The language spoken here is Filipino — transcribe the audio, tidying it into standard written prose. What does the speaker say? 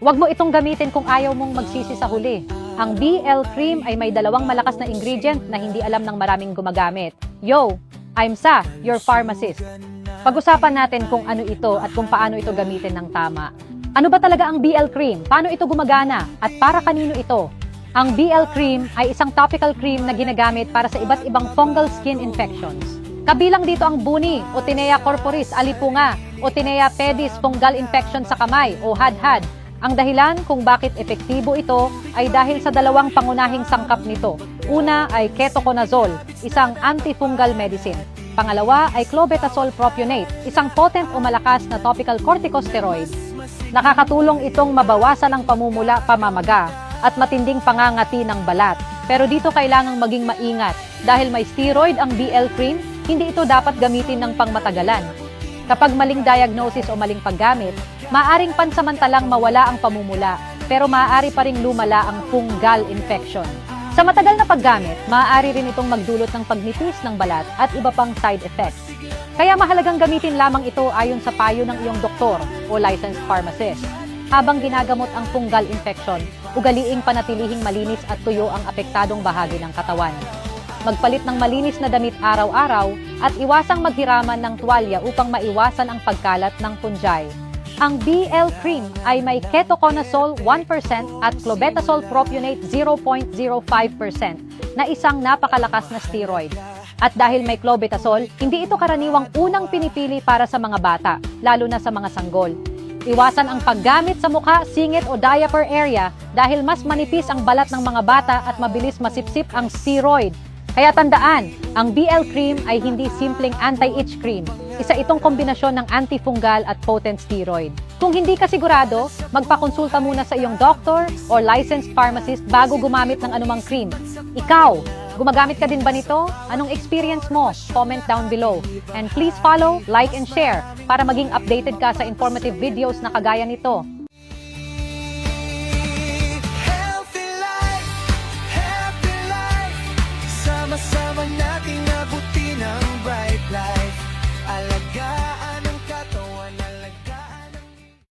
Huwag mo itong gamitin kung ayaw mong magsisi sa huli. Ang BL Cream ay may dalawang malakas na ingredient na hindi alam ng maraming gumagamit. Yo! I'm Sa, your pharmacist. Pag-usapan natin kung ano ito at kung paano ito gamitin ng tama. Ano ba talaga ang BL Cream? Paano ito gumagana? At para kanino ito? Ang BL Cream ay isang topical cream na ginagamit para sa iba't ibang fungal skin infections. Kabilang dito ang buni, Otinea corporis, alipunga, Otinea pedis, fungal infection sa kamay o hadhad. Ang dahilan kung bakit epektibo ito ay dahil sa dalawang pangunahing sangkap nito. Una ay ketoconazole, isang antifungal medicine. Pangalawa ay clobetasol propionate, isang potent o malakas na topical corticosteroid. Nakakatulong itong mabawasan ang pamumula, pamamaga, at matinding pangangati ng balat. Pero dito kailangang maging maingat dahil may steroid ang BL Cream, hindi ito dapat gamitin ng pangmatagalan. Kapag maling diagnosis o maling paggamit, maaaring pansamantalang mawala ang pamumula, pero maaari pa ring lumala ang fungal infection. Sa matagal na paggamit, maaari rin itong magdulot ng pagnipis ng balat at iba pang side effects. Kaya mahalagang gamitin lamang ito ayon sa payo ng iyong doktor o licensed pharmacist. Habang ginagamot ang fungal infection, ugaliing panatilihing malinis at tuyo ang apektadong bahagi ng katawan. Magpalit ng malinis na damit araw-araw at iwasang maghiraman ng tuwalya upang maiwasan ang pagkalat ng fungi. Ang BL Cream ay may ketoconazole 1% at clobetasol propionate 0.05% na isang napakalakas na steroid. At dahil may clobetasol, hindi ito karaniwang unang pinipili para sa mga bata, lalo na sa mga sanggol. Iwasan ang paggamit sa mukha, singit o diaper area dahil mas manipis ang balat ng mga bata at mabilis masipsip ang steroid. Kaya tandaan, ang BL Cream ay hindi simpleng anti-itch cream. Isa itong kombinasyon ng antifungal at potent steroid. Kung hindi ka sigurado, magpakonsulta muna sa iyong doctor o licensed pharmacist bago gumamit ng anumang cream. Ikaw, gumagamit ka din ba nito? Anong experience mo? Comment down below. And please follow, like, and share para maging updated ka sa informative videos na kagaya nito. Sama-sama nating abutin ang bright light. Alagaan